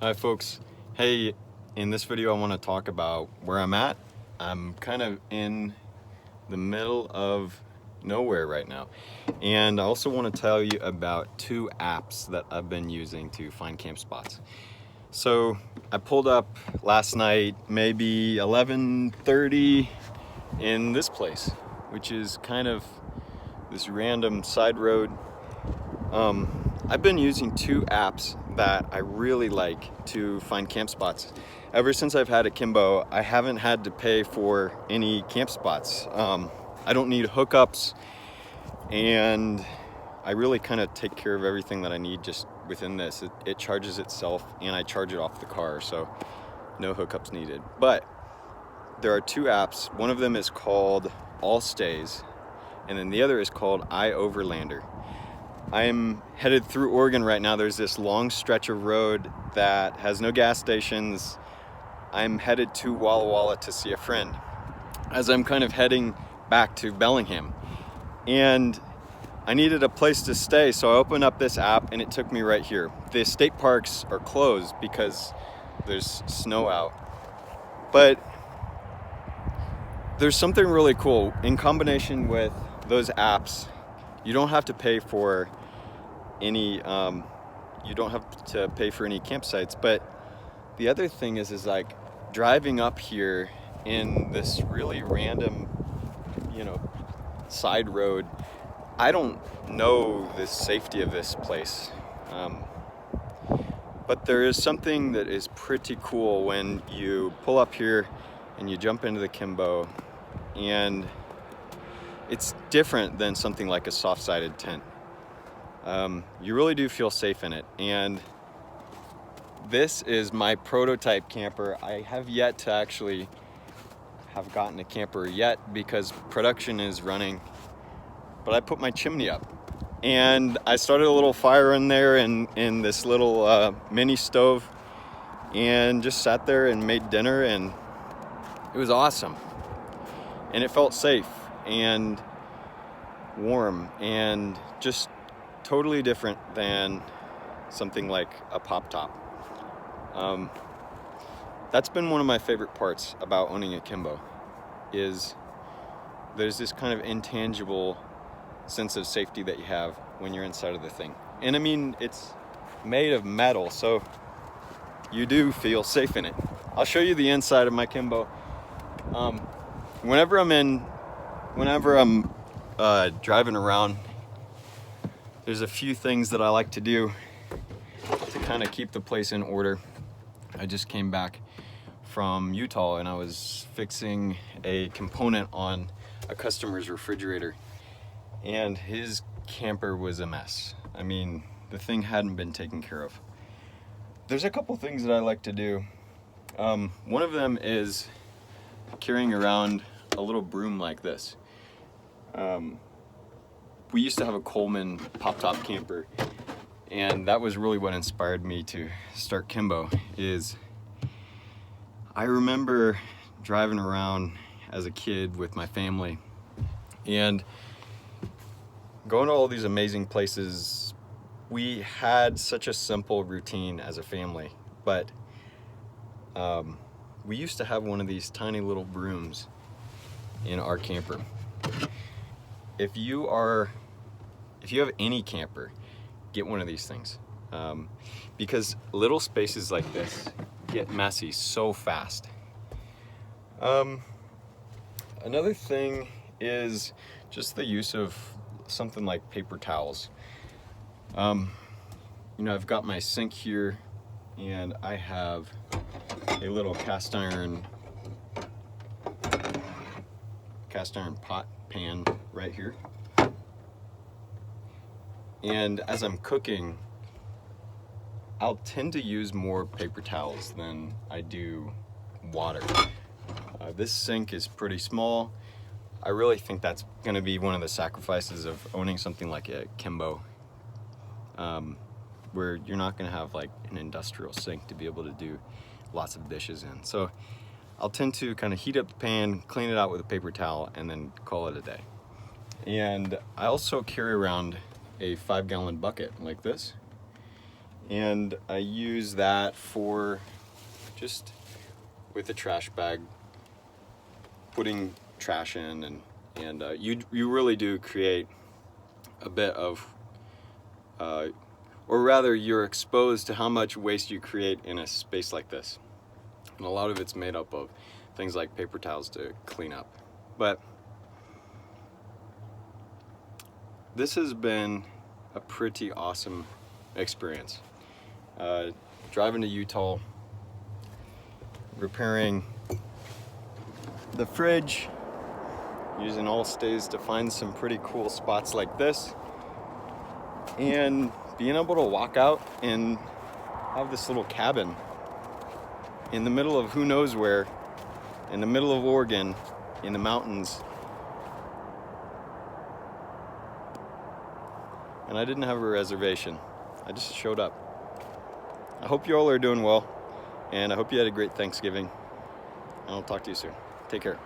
Hi folks. Hey, in this video I want to talk about where I'm at. I'm kind of in the middle of nowhere right now. And I also want to tell you about two apps that I've been using to find camp spots. So I pulled up last night, maybe 11:30 in this place, which is kind of this random side road. I've been using two apps that I really like to find camp spots. Ever since I've had a Kimbo, I haven't had to pay for any camp spots. I don't need hookups, and I really kind of take care of everything that I need just within this. It charges itself, and I charge it off the car, so no hookups needed. But there are two apps. One of them is called All Stays, and then the other is called iOverlander. I'm headed through Oregon right now. There's this long stretch of road that has no gas stations. I'm headed to Walla Walla to see a friend as I'm kind of heading back to Bellingham. And I needed a place to stay, so I opened up this app and it took me right here. The state parks are closed because there's snow out. But there's something really cool. In combination with those apps, you don't have to pay for any campsites. But the other thing is like driving up here in this really random, side road. I don't know the safety of this place. But there is something that is pretty cool when you pull up here and you jump into the Kimbo, and it's different than something like a soft-sided tent. You really do feel safe in it, and this is my prototype camper. I have yet to actually have gotten a camper yet because production is running, but I put my chimney up and I started a little fire in there in this little mini stove, and just sat there and made dinner, and it was awesome, and it felt safe and warm and just totally different than something like a pop top. That's been one of my favorite parts about owning a Kimbo, is there's this kind of intangible sense of safety that you have when you're inside of the thing. And I mean, it's made of metal, so you do feel safe in it. I'll show you the inside of my Kimbo. Whenever I'm driving around, there's a few things that I like to do to kind of keep the place in order. I just came back from Utah and I was fixing a component on a customer's refrigerator, and his camper was a mess. I mean, the thing hadn't been taken care of. There's a couple things that I like to do. One of them is carrying around a little broom like this. We used to have a Coleman pop-top camper, and that was really what inspired me to start Kimbo. Is I remember driving around as a kid with my family and going to all these amazing places. We had such a simple routine as a family, but we used to have one of these tiny little brooms in our camper. If you have any camper, get one of these things, because little spaces like this get messy so fast. Another thing is just the use of something like paper towels. I've got my sink here, and I have a little cast iron pot pan right here. And as I'm cooking, I'll tend to use more paper towels than I do water. This sink is pretty small. I really think that's going to be one of the sacrifices of owning something like a Kimbo, where you're not going to have like an industrial sink to be able to do lots of dishes in. So I'll tend to kind of heat up the pan, clean it out with a paper towel, and then call it a day. And I also carry around a 5-gallon bucket like this, And I use that for just with a trash bag, putting trash in, and you really do create a bit of, or rather you're exposed to how much waste you create in a space like this. And a lot of it's made up of things like paper towels to clean up. But this has been a pretty awesome experience. Driving to Utah, repairing the fridge, using all stays to find some pretty cool spots like this, and being able to walk out and have this little cabin in the middle of who knows where, in the middle of Oregon, in the mountains. And I didn't have a reservation. I just showed up. I hope you all are doing well, and I hope you had a great Thanksgiving. And I'll talk to you soon. Take care.